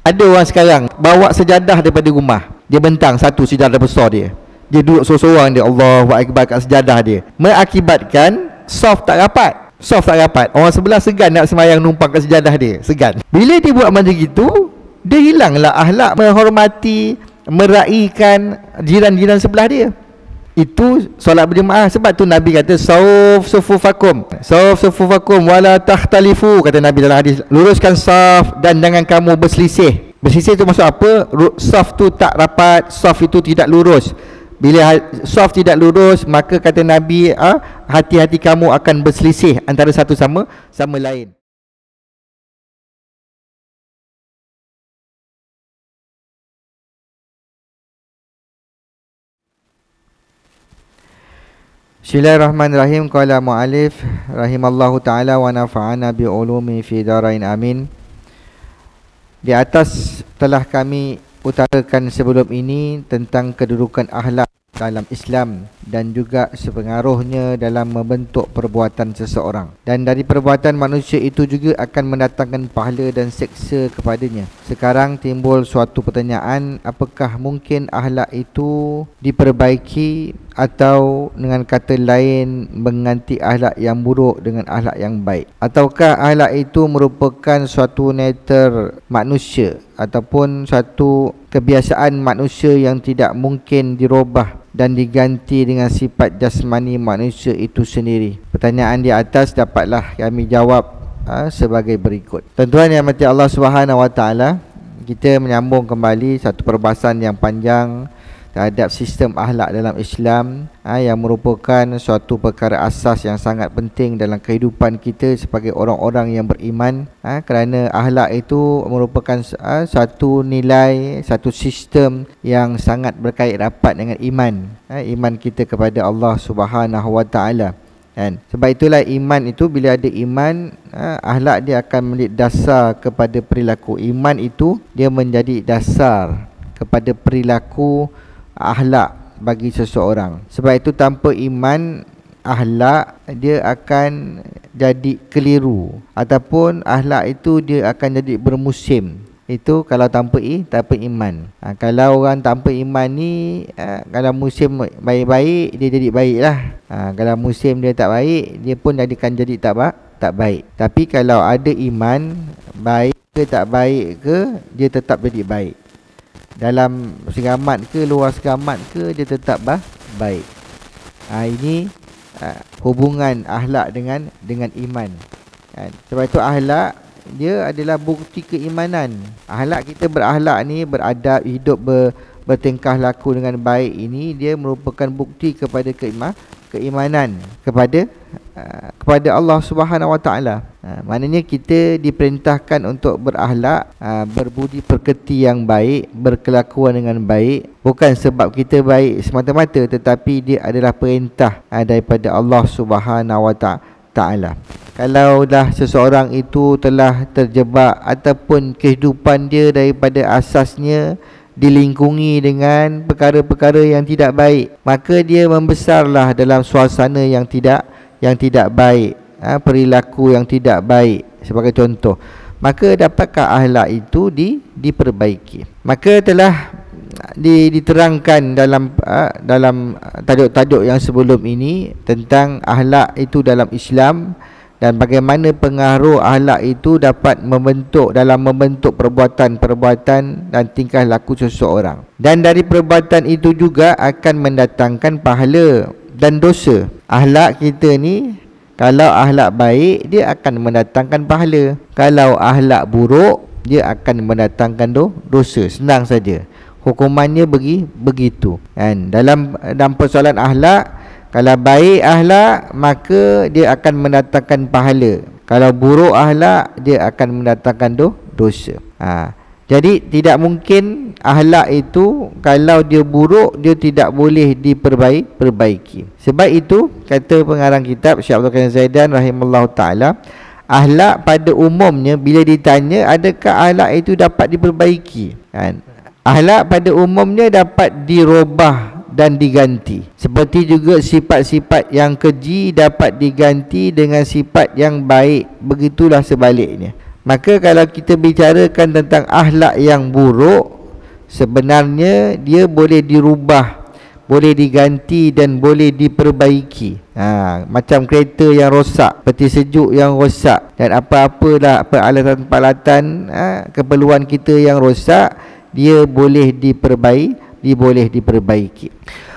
Ada orang sekarang bawa sejadah daripada rumah, dia bentang satu sejadah besar dia duduk seorang-seorang dia, Allahu Akbar kat sejadah dia, mengakibatkan saf tak rapat. Saf tak rapat, orang sebelah segan nak sembahyang numpang kat sejadah dia, segan. Bila dia buat macam gitu, dia hilanglah akhlak menghormati, meraihkan jiran-jiran sebelah dia. Itu solat berjemaah. Sebab tu Nabi kata sauf sufufakum, sauf sufufakum wala takhtalifu, kata Nabi dalam hadis, luruskan saf dan jangan kamu berselisih. Berselisih tu maksud apa? Saf tu tak rapat, saf itu tidak lurus. Bila saf tidak lurus, maka kata Nabi, hati-hati kamu akan berselisih antara satu sama lain. Bismillahirrahmanirrahim. Qala mu'alif rahimallahu ta'ala wa nafa'ana bi'ulumi fi darain amin. Di atas telah kami utarakan sebelum ini tentang kedudukan akhlak dalam Islam dan juga sepengaruhnya dalam membentuk perbuatan seseorang. Dan dari perbuatan manusia itu juga akan mendatangkan pahala dan seksa kepadanya. Sekarang timbul suatu pertanyaan, apakah mungkin akhlak itu diperbaiki, atau dengan kata lain mengganti akhlak yang buruk dengan akhlak yang baik? Ataukah akhlak itu merupakan suatu nature manusia ataupun suatu kebiasaan manusia yang tidak mungkin dirubah dan diganti dengan sifat jasmani manusia itu sendiri? Pertanyaan di atas dapatlah kami jawab sebagai berikut. Tuan-tuan yang dirahmati Allah Subhanahu Wa Taala, kita menyambung kembali satu perbahasan yang panjang terhadap sistem akhlak dalam Islam, yang merupakan suatu perkara asas yang sangat penting dalam kehidupan kita sebagai orang-orang yang beriman, kerana akhlak itu merupakan satu nilai, satu sistem yang sangat berkait rapat dengan iman, iman kita kepada Allah Subhanahu Wa Taala. Sebab itulah iman itu, bila ada iman, akhlak dia akan menjadi dasar kepada perilaku. Iman itu dia menjadi dasar kepada perilaku akhlak bagi seseorang. Sebab itu tanpa iman, akhlak dia akan jadi keliru, ataupun akhlak itu dia akan jadi bermusim. Itu kalau tanpa iman. Kalau orang tanpa iman ni, kalau musim baik-baik dia jadi baik lah. Kalau musim dia tak baik, dia pun akan jadi tak baik. Tapi kalau ada iman, baik ke tak baik ke, dia tetap jadi baik. Dalam segamat ke luar segamat ke, dia tetap baik. Ini hubungan akhlak dengan iman. Sebab itu akhlak dia adalah bukti keimanan. Akhlak kita berakhlak ni, beradab, hidup bertingkah laku dengan baik, ini dia merupakan bukti kepada keimanan kepada Allah Subhanahu Wa Taala. Maknanya kita diperintahkan untuk berakhlak, berbudi pekerti yang baik, berkelakuan dengan baik, bukan sebab kita baik semata-mata, tetapi dia adalah perintah daripada Allah Subhanahu Wa Taala. Kalau dah seseorang itu telah terjebak ataupun kehidupan dia daripada asasnya dilingkungi dengan perkara-perkara yang tidak baik, maka dia membesarlah dalam suasana yang tidak baik, perilaku yang tidak baik sebagai contoh. Maka dapatkah akhlak itu diperbaiki? Maka telah diterangkan dalam tajuk-tajuk yang sebelum ini tentang akhlak itu dalam Islam, dan bagaimana pengaruh akhlak itu dapat membentuk perbuatan-perbuatan dan tingkah laku seseorang. Dan dari perbuatan itu juga akan mendatangkan pahala dan dosa. Akhlak kita ni, kalau akhlak baik, dia akan mendatangkan pahala. Kalau akhlak buruk, dia akan mendatangkan dosa. Senang saja, hukumannya begitu. Dalam persoalan akhlak, kalau baik akhlak, maka dia akan mendatangkan pahala. Kalau buruk akhlak, dia akan mendatangkan dosa. Jadi tidak mungkin akhlak itu kalau dia buruk, dia tidak boleh diperbaiki. Sebab itu kata pengarang kitab Syekh Abdul Qadir Zaidan rahimallahu taala, akhlak pada umumnya bila ditanya adakah akhlak itu dapat diperbaiki, akhlak pada umumnya dapat dirubah dan diganti. Seperti juga sifat-sifat yang keji dapat diganti dengan sifat yang baik. Begitulah sebaliknya. Maka kalau kita bicarakan tentang akhlak yang buruk, sebenarnya dia boleh dirubah, boleh diganti dan boleh diperbaiki. Macam kereta yang rosak, peti sejuk yang rosak, dan apa-apalah peralatan-peralatan keperluan kita yang rosak, dia boleh diperbaiki.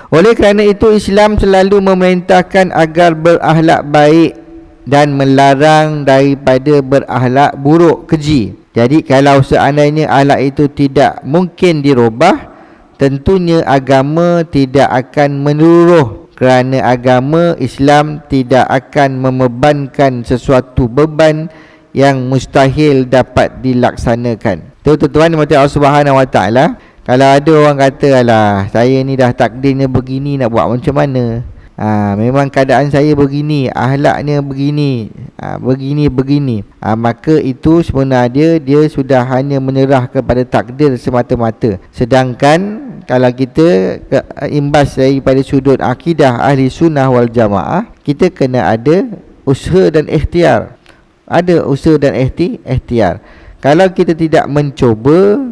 Oleh kerana itu, Islam selalu memerintahkan agar berakhlak baik dan melarang daripada berakhlak buruk, keji. Jadi kalau seandainya akhlak itu tidak mungkin dirubah, tentunya agama tidak akan menyeluruh, kerana agama Islam tidak akan membebankan sesuatu beban yang mustahil dapat dilaksanakan. Tuan-tuan dimati Allah Subhanahu Wa Taala, kalau ada orang kata, alah, saya ni dah takdirnya begini, nak buat macam mana? Memang keadaan saya begini, akhlaknya begini, begini. Maka itu sebenarnya dia sudah hanya menyerah kepada takdir semata-mata. Sedangkan kalau kita imbas daripada sudut akidah ahli sunnah wal jamaah, kita kena ada usaha dan ikhtiar. Ada usaha dan ikhtiar. Kalau kita tidak mencuba,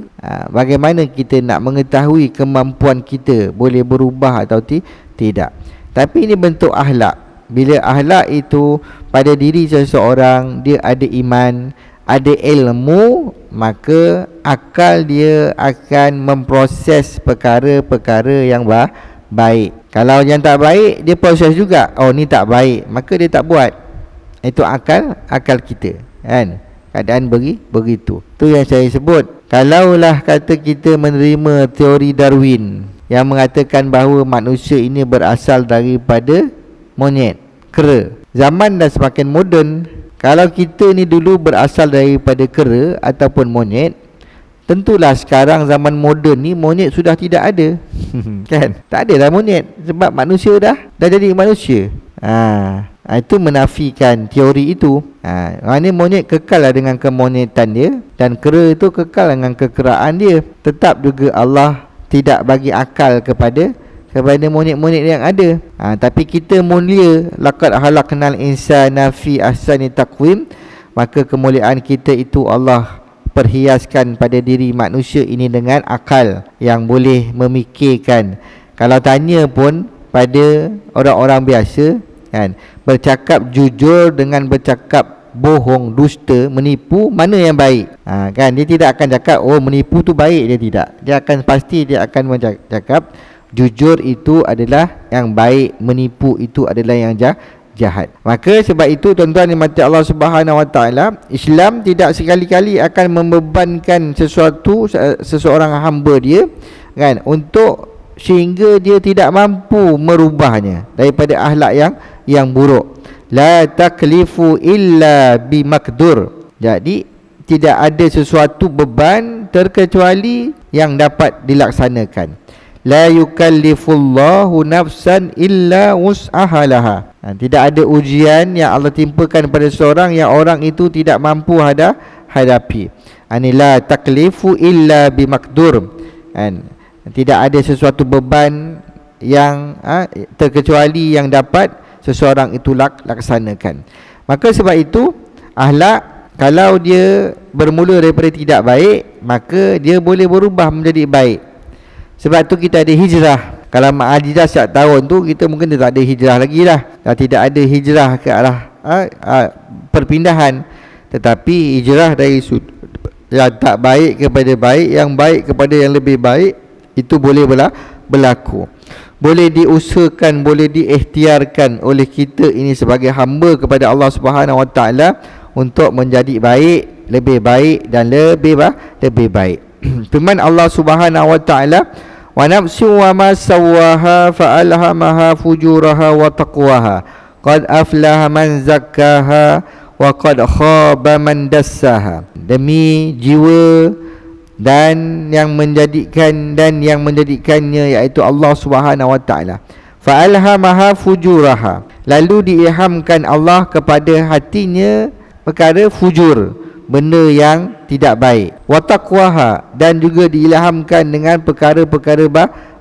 bagaimana kita nak mengetahui kemampuan kita boleh berubah atau tidak? Tapi ini bentuk akhlak. Bila akhlak itu pada diri seseorang, dia ada iman, ada ilmu, maka akal dia akan memproses perkara-perkara yang baik. Kalau yang tak baik, dia proses juga. Oh, ni tak baik, maka dia tak buat. Itu akal kita, kan? Keadaan begitu. Tu yang saya sebut. Kalaulah kata kita menerima teori Darwin yang mengatakan bahawa manusia ini berasal daripada monyet, kera. Zaman dah semakin moden. Kalau kita ni dulu berasal daripada kera ataupun monyet, tentulah sekarang zaman moden ni monyet sudah tidak ada. Kan? Tak ada dah monyet, sebab manusia dah jadi manusia. Itu menafikan teori itu. Maknanya monyet kekal dengan kemonyetan dia, dan kera itu kekal dengan kekeraan dia. Tetap juga Allah tidak bagi akal kepada monyet-monyet yang ada. Tapi kita mulia, laqad khalaqnal insana fi ahsani taqwim, maka kemuliaan kita itu Allah perhiaskan pada diri manusia ini dengan akal yang boleh memikirkan. Kalau tanya pun pada orang-orang biasa, kan, bercakap jujur dengan bercakap bohong, dusta, menipu, mana yang baik? Kan, dia tidak akan cakap oh menipu tu baik, dia tidak. Dia akan pasti dia akan cakap jujur itu adalah yang baik, menipu itu adalah yang jahat. Maka sebab itu tuan-tuan dimati Allah Subhanahu Wa Taala, Islam tidak sekali-kali akan membebankan seseorang hamba dia, kan, untuk sehingga dia tidak mampu merubahnya daripada akhlak yang buruk. La taklifu illa bimakdur. Jadi tidak ada sesuatu beban terkecuali yang dapat dilaksanakan. La yukallifullahu nafsan illa wus'aha laha. Tidak ada ujian yang Allah timpakan pada seorang yang orang itu tidak mampu hadapi. La taklifu illa bimakdur. Tidak ada sesuatu beban yang terkecuali yang dapat seseorang itu laksanakan. Maka sebab itu akhlak, kalau dia bermula daripada tidak baik, maka dia boleh berubah menjadi baik. Sebab tu kita ada hijrah. Kalau mak hijrah setiap tahun tu, kita mungkin dah tak ada hijrah lagi lah. Dah tidak ada hijrah ke arah perpindahan. Tetapi hijrah dari yang tak baik kepada baik, yang baik kepada yang lebih baik, itu boleh berlaku. Boleh diusahakan, boleh diikhtiarkan oleh kita ini sebagai hamba kepada Allah Subhanahu Wa Taala untuk menjadi baik, lebih baik dan lebih baik. Firman Allah Subhanahu Wa Taala, wa nafsu wa ma sawwaha fa alhamaha fujuraha wa taqwaha qad aflaha man zakkaha wa qad khaba man dassaha. Demi jiwa dan yang menjadikannya, iaitu Allah Subhanahu Wa Taala. Fa alhamaha fujuraha, lalu diilhamkan Allah kepada hatinya perkara fujur, benda yang tidak baik. Wa taqwaha, dan juga diilhamkan dengan perkara-perkara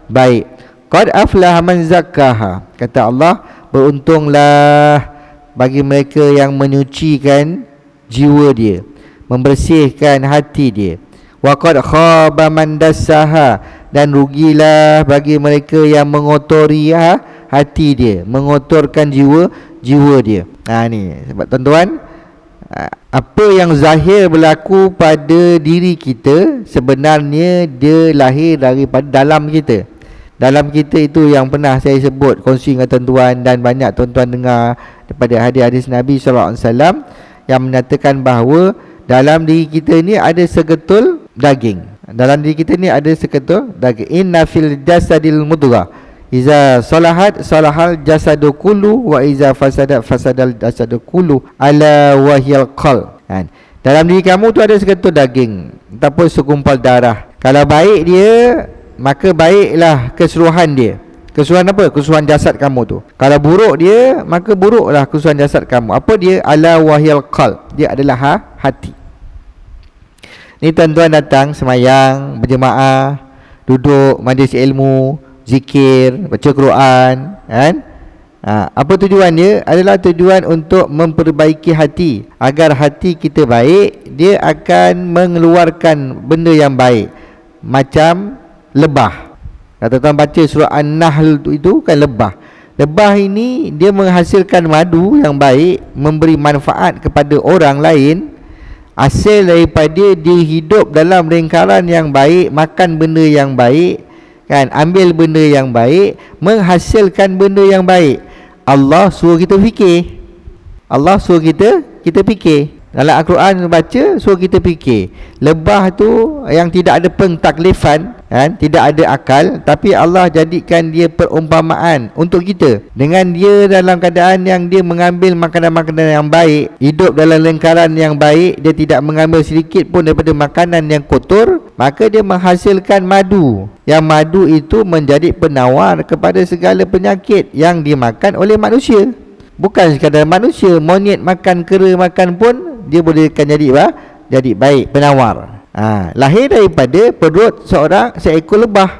baik. Qad aflaha man zakkaha, kata Allah, beruntunglah bagi mereka yang menyucikan jiwa dia. membersihkan hati dia. Wa qad khaba man dassaha, dan rugilah bagi mereka yang mengotori hati dia, mengotorkan jiwa dia. Ni sebab tuan-tuan, apa yang zahir berlaku pada diri kita sebenarnya dia lahir daripada dalam kita. Dalam kita itu yang pernah saya sebut, kongsi dengan tuan-tuan, dan banyak tuan-tuan dengar daripada hadis-hadis Nabi SAW yang menyatakan bahawa dalam diri kita ni ada segetul daging. Dalam diri kita ni ada segetul daging. Inna fil jasadil mudghah, iza salahat salahal jasadu kullu, wa iza fasadat fasadal jasadu kullu, ala wahyal qalb. Dalam diri kamu tu ada segetul daging ataupun segumpal darah. Kalau baik dia, maka baiklah keseluruhan dia. Keseluruhan apa? Keseluruhan jasad kamu tu. Kalau buruk dia, maka buruklah keseluruhan jasad kamu. Apa dia? Ala wahyal qalb, dia adalah hati. Ni tuan-tuan datang semayang, berjemaah, duduk majlis ilmu, zikir, baca Quran, kan? Apa tujuan dia? Adalah tujuan untuk memperbaiki hati. Agar hati kita baik, dia akan mengeluarkan benda yang baik. Macam lebah. Kalau tuan baca surah An-Nahl itu kan lebah. Lebah ini dia menghasilkan madu yang baik, memberi manfaat kepada orang lain. Hasil daripada dia hidup dalam lingkaran yang baik, makan benda yang baik, kan, ambil benda yang baik, menghasilkan benda yang baik. Allah suruh kita fikir. Allah suruh kita fikir. Dalam Al-Quran baca, suruh kita fikir. Lebah tu yang tidak ada pentaklifan, kan, tidak ada akal, tapi Allah jadikan dia perumpamaan untuk kita. Dengan dia dalam keadaan yang dia mengambil makanan-makanan yang baik, hidup dalam lingkaran yang baik, dia tidak mengambil sedikit pun daripada makanan yang kotor, maka dia menghasilkan madu. Yang madu itu menjadi penawar kepada segala penyakit yang dimakan oleh manusia. Bukan sekadar manusia, monyet makan, kera makan pun dia boleh jadi baik, penawar. Lahir daripada perut seekor lebah.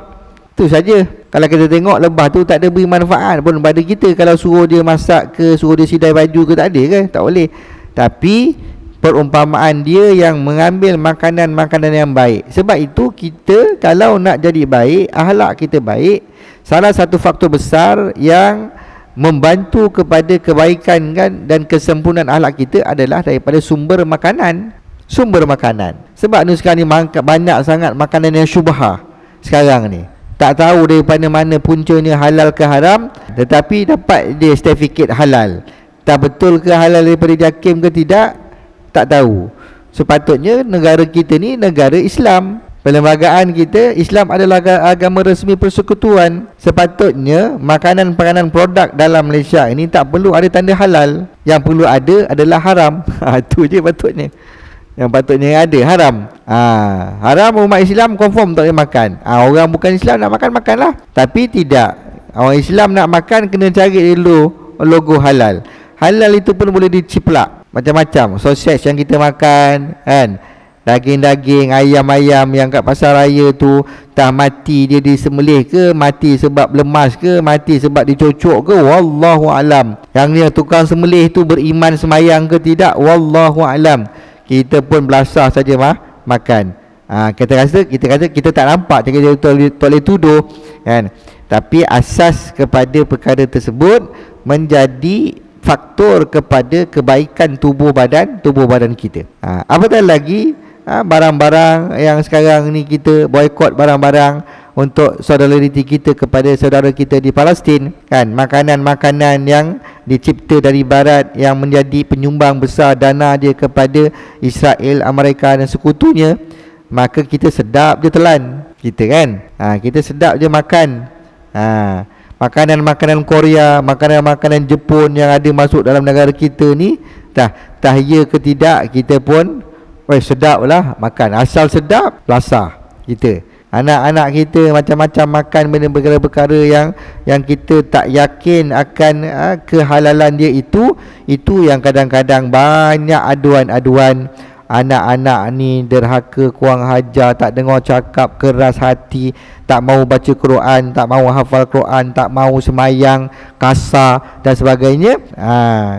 Itu saja. Kalau kita tengok lebah tu tak ada beri manfaat pun pada kita. Kalau suruh dia masak ke, suruh dia sidai baju ke, tak ada ke? Tak boleh. Tapi perumpamaan dia yang mengambil makanan-makanan yang baik. Sebab itu kita kalau nak jadi baik, akhlak kita baik, salah satu faktor besar yang membantu kepada kebaikan, kan, dan kesempurnaan akhlak kita adalah daripada sumber makanan. Sumber makanan. Sebab ni sekarang ni banyak sangat makanan yang syubhah sekarang ni. Tak tahu daripada mana puncanya halal ke haram, tetapi dapat dia sertifikat halal. Tak betul ke halal daripada JAKIM ke tidak, tak tahu. Sepatutnya negara kita ni negara Islam. Perlembagaan kita, Islam adalah agama resmi persekutuan. Sepatutnya makanan-makanan produk dalam Malaysia ini tak perlu ada tanda halal. Yang perlu ada adalah haram. Itu je patutnya. Yang patutnya ada haram. Haram umat Islam confirm tak boleh makan. Orang bukan Islam nak makan, makanlah. Tapi tidak. Orang Islam nak makan kena cari dulu logo halal. Halal itu pun boleh diciplak macam-macam. Sausage yang kita makan, kan, daging-daging, ayam-ayam yang kat pasar raya tu, tak mati dia disembelih ke, mati sebab lemas ke, mati sebab dicocok ke, wallahu alam. Yang ni tukang sembelih tu beriman semayang ke tidak, wallahu alam. Kita pun belasah saja makan. Kita rasa kita tak nampak, kita tak boleh tuduh, kan. Tapi asas kepada perkara tersebut menjadi faktor kepada kebaikan tubuh badan kita. Apatah lagi barang-barang yang sekarang ni kita boikot barang-barang untuk solidariti kita kepada saudara kita di Palestin, kan, makanan-makanan yang dicipta dari barat yang menjadi penyumbang besar dana dia kepada Israel, Amerika dan sekutunya, maka kita sedap je telan kita, kan. Kita sedap je makan. Makanan-makanan Korea, makanan-makanan Jepun yang ada masuk dalam negara kita ni, tak ya ke tidak, kita pun sedap lah makan. Asal sedap, lasah kita. Anak-anak kita macam-macam makan benda perkara-perkara yang kita tak yakin akan kehalalan dia. Itu yang kadang-kadang banyak aduan-aduan. Anak-anak ni derhaka, kurang hajar, tak dengar cakap, keras hati, tak mau baca Quran, tak mau hafal Quran, tak mau semayang, kasar dan sebagainya.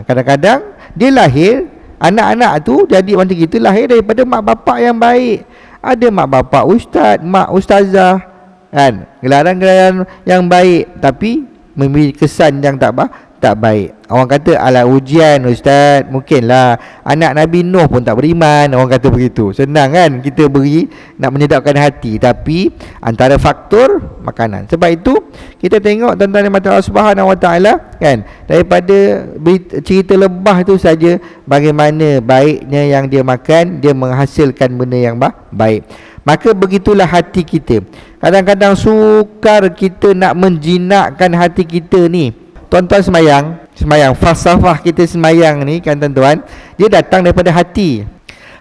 Kadang-kadang dia lahir Anak-anak tu jadi macam gitu, lahir daripada mak bapak yang baik. Ada mak bapak ustaz, mak ustazah, kan, gelaran-gelaran yang baik, tapi memberi kesan yang tak baik. Orang kata ala ujian ustaz, mungkinlah anak Nabi Nuh pun tak beriman, orang kata begitu. Senang kan kita beri nak menyedapkan hati, tapi antara faktor makanan. Sebab itu kita tengok tuan-tuan yang Allah Subhanahu Wa Taala, kan, daripada cerita lebah tu saja bagaimana baiknya yang dia makan, dia menghasilkan benda yang baik. Maka begitulah hati kita. Kadang-kadang sukar kita nak menjinakkan hati kita ni. Tuan-tuan semayang, falsafah kita semayang ni kan tuan-tuan, dia datang daripada hati.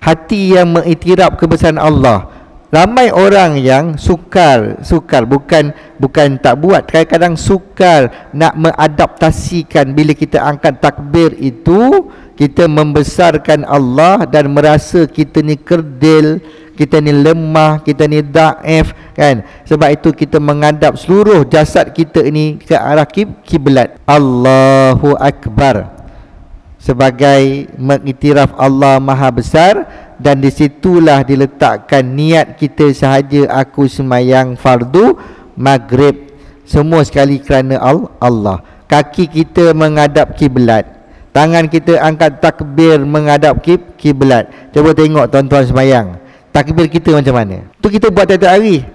Hati yang mengiktiraf kebesaran Allah. Ramai orang yang sukar bukan tak buat, kadang-kadang sukar nak mengadaptasikan. Bila kita angkat takbir itu, kita membesarkan Allah dan merasa kita ni kerdil, kita ni lemah, kita ni daif, kan. Sebab itu kita menghadap seluruh jasad kita ini ke arah kiblat. Allahu Akbar, sebagai mengiktiraf Allah Maha Besar. Dan disitulah diletakkan niat kita sahaja. Aku semayang fardu maghrib semua sekali kerana Allah. Kaki kita menghadap kiblat, tangan kita angkat takbir menghadap kiblat. Cuba tengok tuan-tuan semayang, takbir kita macam mana. Tu kita buat tiap-tiap hari.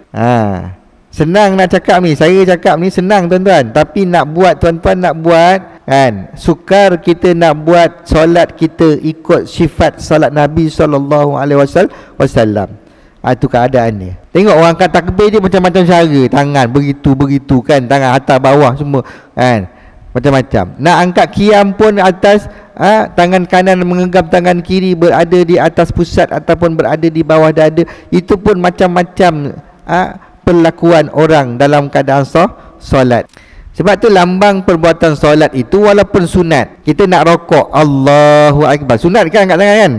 Senang nak cakap ni, saya cakap ni senang tuan-tuan, tapi nak buat, tuan-tuan nak buat, kan, sukar kita nak buat solat kita ikut sifat solat Nabi SAW. Itu keadaannya. Tengok orang angkat takbir dia macam-macam cara, tangan begitu kan, tangan atas bawah semua, kan, macam-macam. Nak angkat qiyam pun atas, tangan kanan menggenggam tangan kiri, berada di atas pusat ataupun berada di bawah dada. Itu pun macam-macam perlakuan orang dalam keadaan solat. Sebab tu lambang perbuatan solat itu walaupun sunat. Kita nak rokok, Allahu Akbar, sunat kan angkat tangan kan?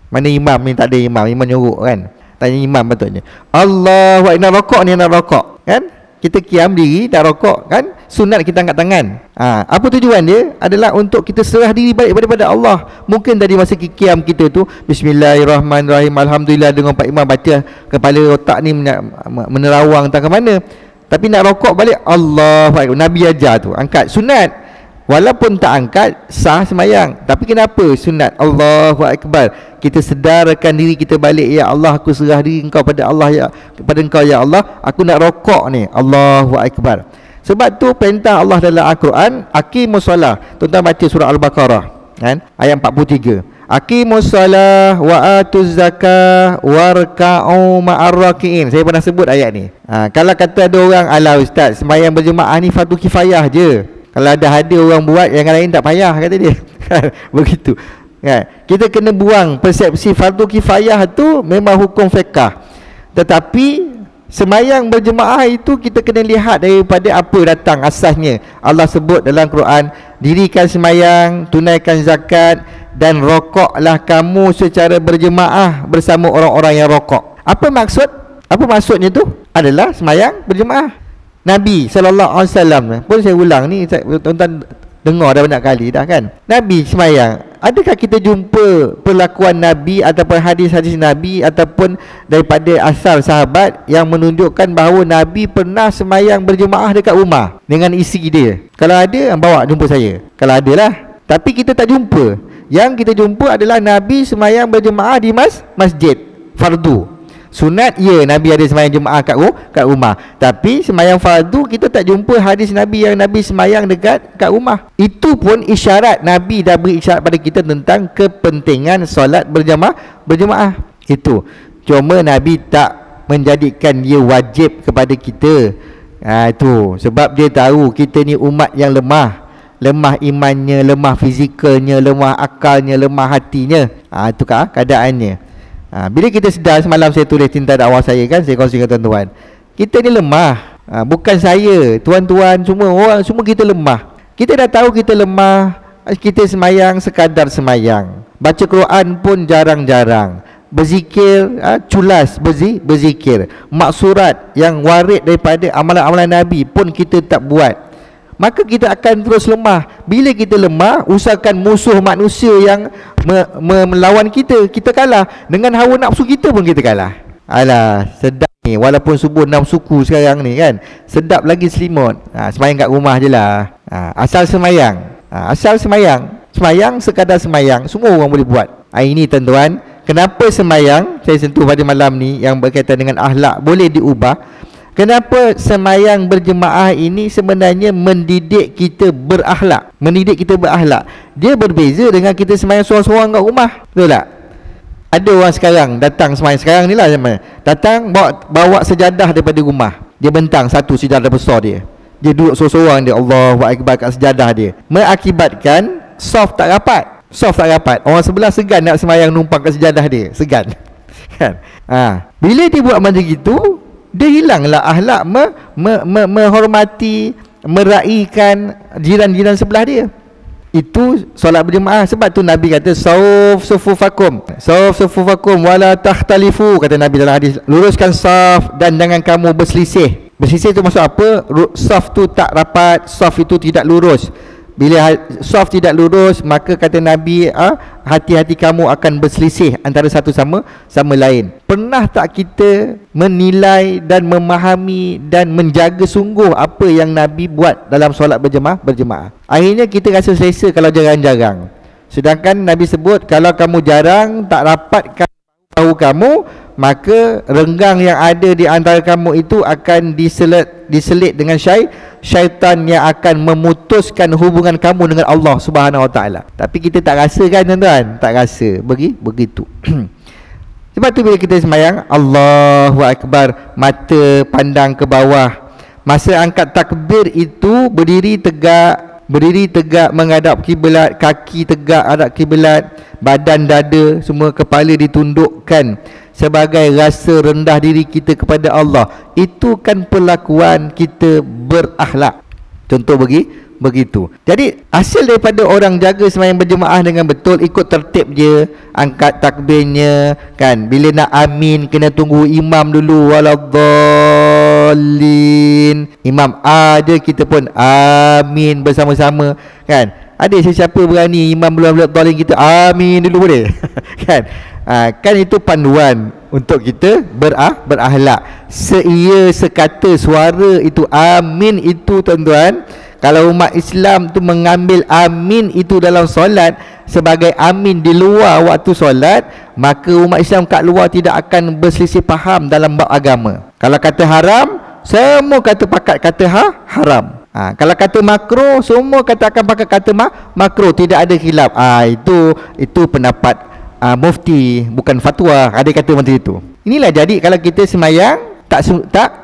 Mana imam ni? Tak ada imam, imam nyorok kan? Tanya imam patutnya, Allahu Akbar, nak rokok ni, nak rokok kan? Kita kiam diri, tak rokok kan? Sunat kita angkat tangan. Apa tujuan dia? Adalah untuk kita serah diri balik daripada Allah. Mungkin dari masa kiam kita tu Bismillahirrahmanirrahim, Alhamdulillah, dengan Pak Imam baca, kepala otak ni menerawang tak ke mana. Tapi nak rokok balik, Allahu Akbar, Nabi ajar tu, angkat sunat. Walaupun tak angkat, sah semayang. Tapi kenapa sunat? Allahu Akbar, kita sedarkan diri kita balik. Ya Allah, aku serah diri engkau pada Allah, ya, kepada engkau ya Allah, aku nak rokok ni. Allahu Akbar. Sebab tu perintah Allah dalam Al-Quran, aqimus solah. Tuan-tuan baca surah Al-Baqarah kan, ayat 43. Aqimus solah wa atuz zakah warka'u ma'ar raki'in. Saya pernah sebut ayat ni. Kalau kata ada orang, ala ustaz, sembahyang berjemaah ni fardu kifayah je, kalau ada orang buat, yang lain tak payah, kata dia. Begitu kan? Kita kena buang persepsi fardu kifayah tu memang hukum fiqh. Tetapi semayang berjemaah itu kita kena lihat daripada apa datang asasnya. Allah sebut dalam Quran, dirikan semayang, tunaikan zakat, dan rokoklah kamu secara berjemaah bersama orang-orang yang rokok. Apa maksud? Apa maksudnya tu? Adalah semayang berjemaah. Nabi SAW pun, saya ulang ni, tuan-tuan dengar dah banyak kali dah kan, Nabi semayang. Adakah kita jumpa perlakuan Nabi ataupun hadis-hadis Nabi ataupun daripada asal sahabat yang menunjukkan bahawa Nabi pernah semayang berjemaah dekat rumah dengan isteri dia? Kalau ada, bawa jumpa saya. Kalau ada lah. Tapi kita tak jumpa. Yang kita jumpa adalah Nabi semayang berjemaah di masjid fardu. Sunat, ya, Nabi ada semayang jemaah kat rumah. Tapi semayang fardu, kita tak jumpa hadis Nabi yang Nabi semayang kat rumah. Itu pun isyarat, Nabi dah beri isyarat pada kita tentang kepentingan solat berjemaah. Itu. Cuma Nabi tak menjadikan dia wajib kepada kita. Itu. Sebab dia tahu kita ni umat yang lemah. Lemah imannya, lemah fizikalnya, lemah akalnya, lemah hatinya. Itu keadaannya. Bila kita sedar, semalam saya tulis tinta dakwah saya kan, saya kongsi dengan tuan-tuan, kita ni lemah. Bukan saya, tuan-tuan semua, orang semua kita lemah. Kita dah tahu kita lemah. Kita semayang sekadar semayang, baca Quran pun jarang-jarang, berzikir culas berzikir, maksurat yang warid daripada amalan-amalan Nabi pun kita tak buat. maka kita akan terus lemah. Bila kita lemah, usahakan musuh manusia yang melawan kita, kita kalah. Dengan hawa nafsu kita pun kita kalah. Alah, sedap ni. Walaupun subuh 6 suku sekarang ni kan, sedap lagi selimut. Semayang kat rumah je lah. Asal semayang. Asal semayang. Semayang, sekadar semayang, semua orang boleh buat. Ini tuan-tuan, kenapa semayang saya sentuh pada malam ni yang berkaitan dengan akhlak boleh diubah. Kenapa semayang berjemaah ini sebenarnya mendidik kita berakhlak. Mendidik kita berakhlak. Dia berbeza dengan kita semayang seorang-seorang kat rumah. Betul tak? Ada orang sekarang datang semayang sekarang ni lah, datang bawa sejadah daripada rumah. Dia bentang satu sejadah besar dia. Dia duduk seorang-seorang dia, Allahu Akbar kat sejadah dia. Mengakibatkan soft tak rapat. Soft tak rapat. Orang sebelah segan nak semayang numpang kat sejadah dia. Segan. Kan? Bila dia buat macam gitu, dia hilanglah akhlak menghormati, meraihkan jiran-jiran sebelah dia. Itu solat berjemaah. Sebab tu Nabi kata sufufakum wala takhtalifu, kata Nabi dalam hadis. Luruskan saf dan jangan kamu berselisih. Berselisih tu maksud apa? Saf tu tak rapat, saf itu tidak lurus. Bila saf tidak lurus, maka kata Nabi, hati-hati kamu akan berselisih antara satu sama lain. Pernah tak kita menilai dan memahami dan menjaga sungguh apa yang Nabi buat dalam solat berjemaah? Akhirnya kita rasa selesa kalau jarang-jarang. Sedangkan Nabi sebut, kalau kamu jarang, tak rapatkan bahu kamu, maka renggang yang ada di antara kamu itu akan diselit dengan syaitan yang akan memutuskan hubungan kamu dengan Allah Subhanahu Wa Taala. Tapi kita tak rasa kan tuan-tuan? Tak rasa begitu. Sebab tu bila kita sembahyang, Allahu Akbar, mata pandang ke bawah. Masa angkat takbir itu berdiri tegak menghadap kiblat, kaki tegak hadap kiblat, badan dada semua, kepala ditundukkan sebagai rasa rendah diri kita kepada Allah. Itu kan perlakuan kita berakhlak. Contoh begitu. Jadi hasil daripada orang jaga sembahyang berjemaah dengan betul, ikut tertib je, angkat takbirnya kan. Bila nak amin kena tunggu imam dulu, waladhdallin. Imam aja kita pun amin bersama-sama kan. Ada sesiapa berani imam belum waladhdallin kita amin dulu boleh? Kan? Kan itu panduan untuk kita berakhlak. Seia sekata suara itu amin itu tuan-tuan. Kalau umat Islam tu mengambil amin itu dalam solat sebagai amin di luar waktu solat, maka umat Islam kat luar tidak akan berselisih faham dalam bab agama. Kalau kata haram, semua kata haram. Kalau kata makruh, semua akan pakai kata makruh, tidak ada khilaf. Itu pendapat mufti, bukan fatwa. Ada kata macam itu. Inilah jadi kalau kita semayang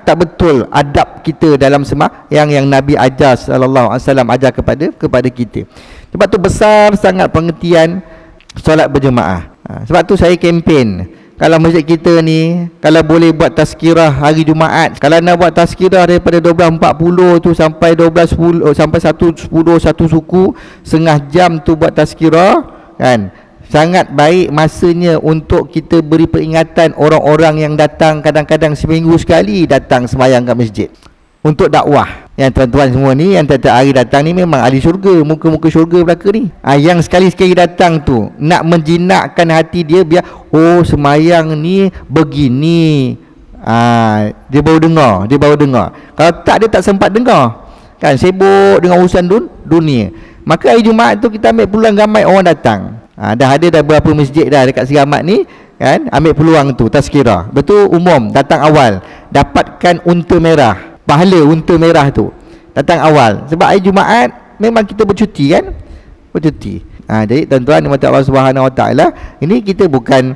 tak betul adab kita dalam sembahyang yang Nabi ajar sallallahu alaihi wasallam ajar kepada kita. Sebab tu besar sangat pengertian solat berjemaah. Sebab tu saya kempen, kalau masjid kita ni kalau boleh buat tazkirah hari Jumaat, kalau nak buat tazkirah daripada 12.40 tu sampai 12.10 sampai 1.10 satu suku, setengah jam tu buat tazkirah kan. Sangat baik masanya untuk kita beri peringatan orang-orang yang datang kadang-kadang seminggu sekali datang sembahyang kat masjid untuk dakwah. Yang tuan-tuan semua ni yang tiap-tiap hari datang ni memang ahli syurga, muka-muka syurga belaka ni. Yang sekali-sekali datang tu nak menjinakkan hati dia, biar sembahyang ni begini. Dia baru dengar. Kalau tak, dia tak sempat dengar kan, sibuk dengan urusan dunia. Maka hari Jumaat tu kita ambil peluang, ramai orang datang. Dah ada berapa masjid dah dekat Siramat ni kan, ambil peluang tu tazkirah. Betul, umum datang awal, dapatkan unta merah, pahala unta merah tu datang awal. Sebab hari Jumaat memang kita bercuti kan, jadi tuan-tuan dimati Allah Subhanahu Wa Taala, ini kita bukan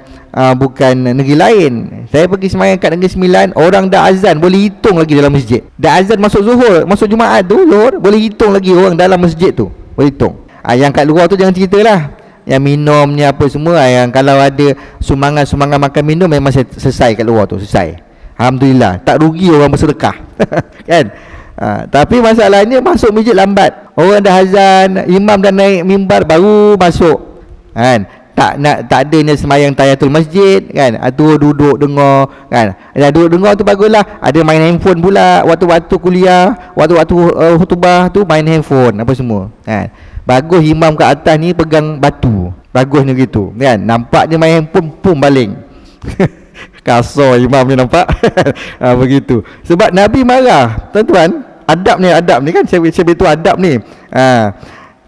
negeri lain. Saya pergi sembahyang kat Negeri Sembilan, orang dah azan boleh hitung lagi dalam masjid. Dah azan masuk Zuhur, masuk Jumaat tu Zuhur, boleh hitung lagi orang dalam masjid tu, boleh hitung. Yang kat luar tu jangan ceritalah. Yang minumnya apa semua, yang kalau ada sumbangan makan minum memang selesai kat luar tu, selesai. Alhamdulillah, tak rugi orang bersedekah. Kan? Tapi masalahnya masuk masjid lambat. Orang dah azan, imam dah naik mimbar baru masuk. Kan? Tak adanya semayang tahiyatul masjid kan. Tu duduk dengar kan. Dah duduk dengar tu baguslah. Ada main handphone pula waktu-waktu kuliah, waktu-waktu khutbah tu main handphone apa semua kan. Bagus imam kat atas ni pegang batu. Bagusnya gitu kan. Nampak dia main handphone pun baling. Kasar imam ni nampak. Begitu. Sebab Nabi marah. Tuan-tuan, adab ni kan saya beritahu adab ni.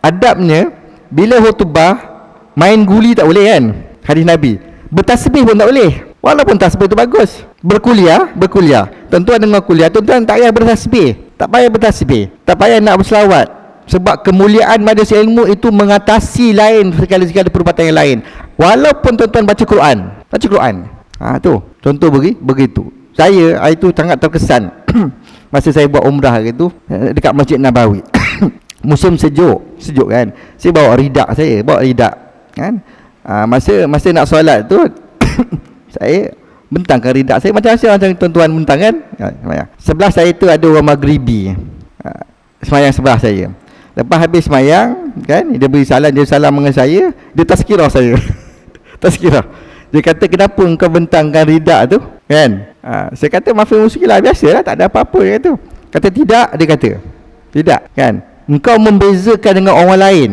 Adabnya bila khutbah main guli tak boleh kan. Hadis Nabi. Bertasbih pun tak boleh. Walaupun tasbih tu bagus. Berkuliah. Tuan-tuan dengar kuliah, tuan-tuan tak payah bertasbih. Tak payah bertasbih. Tak payah nak berselawat. Sebab kemuliaan majelis ilmu itu mengatasi lain segala-segala perubatan yang lain. Walaupun tuan-tuan baca Quran. Tu contoh begitu. Saya itu sangat terkesan masa saya buat umrah gitu dekat Masjid Nabawi. Musim sejuk kan. Saya bawa ridak kan. Masa nak solat tu saya bentangkan ridak saya macam tuan-tuan bentang kan. Sebelah saya tu ada orang Maghribi. Semayang sebelah saya. Lepas habis semayang kan, dia beri salam, dia salam dengan saya, dia tazkirah saya. Tazkirah. Dia kata, kenapa engkau bentangkan ridak tu kan. Saya kata mafhum muskilah, biasalah, tak ada apa-apa. Dia kata tidak, dia kata tidak kan. Engkau membezakan dengan orang lain.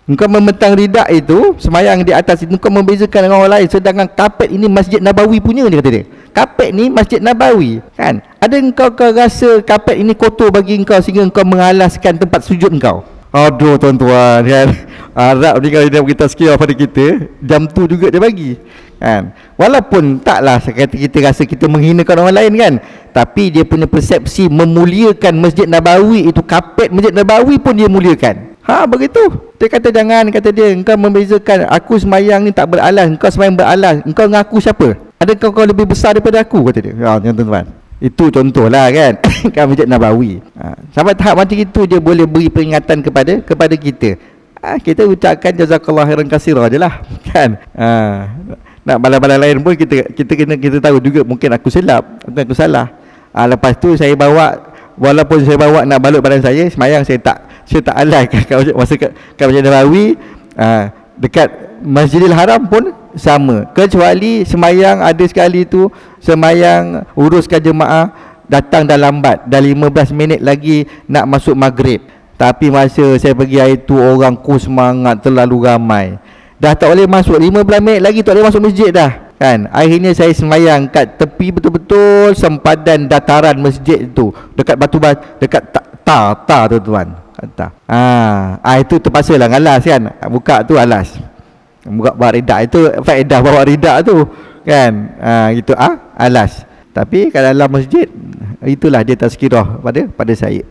Engkau membentang ridak itu, semayang di atas itu, engkau membezakan dengan orang lain. Sedangkan kapet ini Masjid Nabawi punya, dia kata dia. Kapet ni Masjid Nabawi kan. Ada engkau rasa kapet ini kotor bagi engkau sehingga engkau mengalaskan tempat sujud engkau? Aduh tuan-tuan kan. Arab ni kalau dia bagi tazkirah pada kita, jam tu juga dia bagi kan. Walaupun taklah kita rasa kita menghinakan orang lain kan, tapi dia punya persepsi memuliakan Masjid Nabawi itu, kapet Masjid Nabawi pun dia muliakan. Begitu. Dia kata jangan, kata dia, engkau membezakan, aku semayang ni tak beralas, engkau semayang beralas, engkau ngaku siapa? Adakah kau lebih besar daripada aku, kata dia. Tuan-tuan, itu contohlah kan. Kan Masjid Nabawi. Sampai tahap macam itu dia boleh beri peringatan kepada kita. Kita ucapkan jazakallah khairan katsira je lah kan. Nak bala-bala lain pun kita tahu juga mungkin aku silap, aku salah. Lepas tu saya bawa, walaupun saya bawa nak balut badan saya, semayang saya tak alai masa kat Masjid Nabawi. Dekat Masjidil Haram pun sama, kecuali semayang ada sekali tu, semayang uruskan jemaah, datang dah lambat, dah 15 minit lagi nak masuk maghrib. Tapi masa saya pergi hari tu, orang ku semangat, terlalu ramai, dah tak boleh masuk, 15 minit lagi tak boleh masuk masjid dah kan. Akhirnya saya semayang kat tepi betul-betul sempadan dataran masjid tu, dekat dekat ta tuan-tuan. Itu terpaksa lah ngalas kan. Buka tu alas, buka bawa ridak, itu faedah bawa ridak tu kan. Gitu alas. Tapi kat dalam masjid, itulah dia tazkirah pada saya.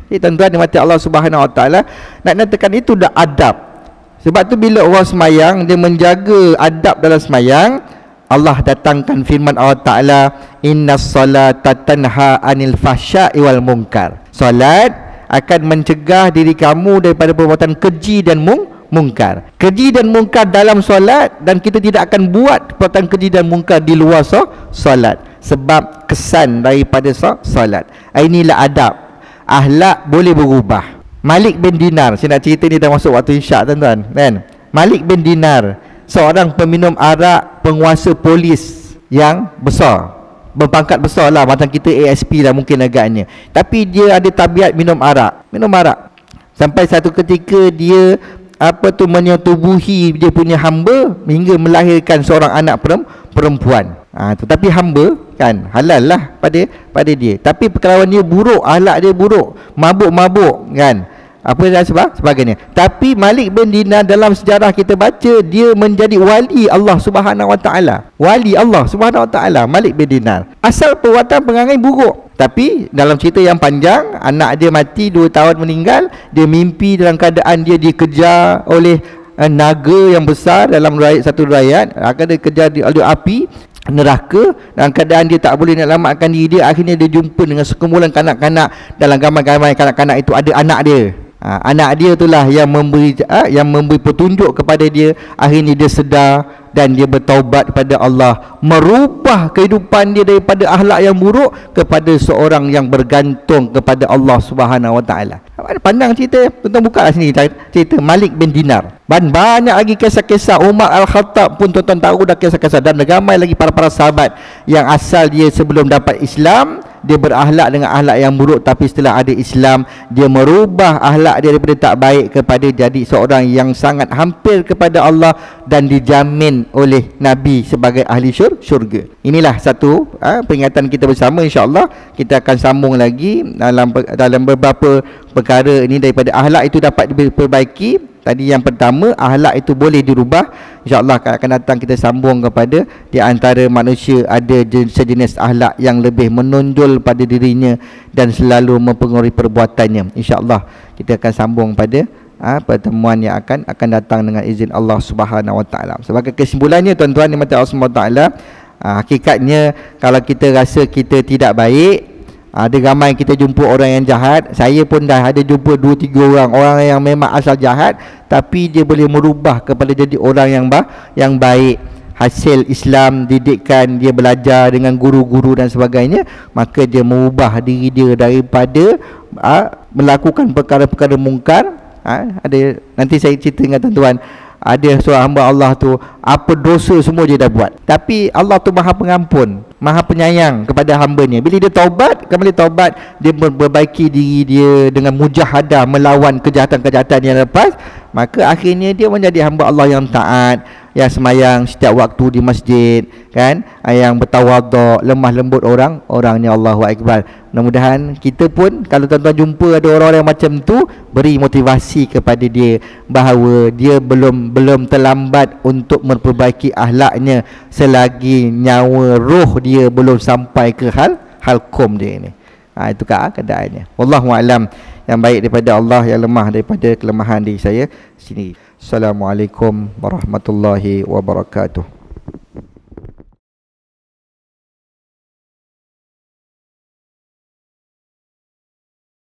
Tuan-tuan dimati Allah Subhanahu Wa Taala, nak nyatakan itu dah adab. Sebab tu bila orang semayang, dia menjaga adab dalam semayang, Allah datangkan firman Allah Ta'ala, innas salata tanha anil fahsya'i wal munkar. Salat akan mencegah diri kamu daripada perbuatan keji dan mungkar. Keji dan mungkar dalam solat, dan kita tidak akan buat perbuatan keji dan mungkar di luar solat, sebab kesan daripada solat. Inilah adab. Akhlak boleh berubah. Malik bin Dinar, saya nak cerita ni dah masuk waktu isyak tuan-tuan kan. Malik bin Dinar, seorang peminum arak, penguasa polis yang besar, berpangkat besar lah, macam kita ASP lah mungkin agaknya. Tapi dia ada tabiat minum arak. Sampai satu ketika dia menyetubuhi dia punya hamba hingga melahirkan seorang anak perempuan. Tetapi hamba kan halal lah pada dia. Tapi perkelawan dia buruk, akhlak dia buruk, mabuk-mabuk kan, apa dan sebagainya. Tapi Malik bin Dinar dalam sejarah kita baca, dia menjadi wali Allah Subhanahu Wa Taala. Wali Allah Subhanahu Wa Taala, Malik bin Dinar. Asal perbuatan perangai buruk, tapi dalam cerita yang panjang, anak dia mati, 2 tahun meninggal. Dia mimpi dalam keadaan dia dikejar oleh naga yang besar dalam satu riwayat. Akan dia kejar di api neraka, dalam keadaan dia tak boleh nak selamatkan diri dia. Akhirnya dia jumpa dengan sekumpulan kanak-kanak. Dalam gambar-gambar kanak-kanak itu ada anak dia. Anak dia itulah yang memberi petunjuk kepada dia. Akhirnya dia sedar dan dia bertaubat kepada Allah, merubah kehidupan dia daripada akhlak yang buruk kepada seorang yang bergantung kepada Allah Subhanahu Wa Taala. Pandang cerita, tuan-tuan buka lah sini cerita Malik bin Dinar. Dan banyak lagi kisah-kisah Umar Al-Khattab pun tuan-tuan tahu dah kisah-kisah, dan ramai lagi para-para sahabat yang asal dia sebelum dapat Islam dia berakhlak dengan akhlak yang buruk, tapi setelah ada Islam dia merubah akhlak dia daripada tak baik kepada jadi seorang yang sangat hampir kepada Allah dan dijamin oleh Nabi sebagai ahli syurga. Inilah satu peringatan kita bersama. InsyaAllah kita akan sambung lagi dalam beberapa perkara ini daripada akhlak itu dapat diperbaiki. Tadi yang pertama, akhlak itu boleh dirubah. InsyaAllah akan datang kita sambung kepada di antara manusia ada sejenis akhlak yang lebih menonjol pada dirinya dan selalu mempengaruhi perbuatannya. InsyaAllah kita akan sambung pada pertemuan yang akan datang dengan izin Allah Subhanahu Wa Taala. Sebagai kesimpulannya tuan-tuan dimati Allah Subhanahu Wa Taala, hakikatnya kalau kita rasa kita tidak baik, ada ramai kita jumpa orang yang jahat. Saya pun dah ada jumpa 2-3 orang yang memang asal jahat, tapi dia boleh merubah kepada jadi orang yang baik. Hasil Islam, didikan, dia belajar dengan guru-guru dan sebagainya, maka dia mengubah diri dia daripada melakukan perkara-perkara mungkar. Ada, nanti saya cerita dengan tuan-tuan, ada seorang hamba Allah tu, apa dosa semua dia dah buat, tapi Allah tu Maha Pengampun, Maha Penyayang kepada hamba-Nya. Bila dia taubat, kembali taubat, dia memperbaiki diri dia dengan mujahadah melawan kejahatan-kejahatan yang lepas, maka akhirnya dia menjadi hamba Allah yang taat, yang semayang setiap waktu di masjid, kan, yang bertawaduk, lemah lembut orangnya. Allahu Akbar. Mudah-mudahan kita pun kalau tuan-tuan jumpa ada orang-orang macam tu, beri motivasi kepada dia bahawa dia belum terlambat untuk memperbaiki akhlaknya selagi nyawa roh dia belum sampai ke halkom dia ni. Itu keadaannya. Wallahu a'lam. Yang baik daripada Allah, yang lemah daripada kelemahan diri saya sendiri. Assalamualaikum warahmatullahi wabarakatuh.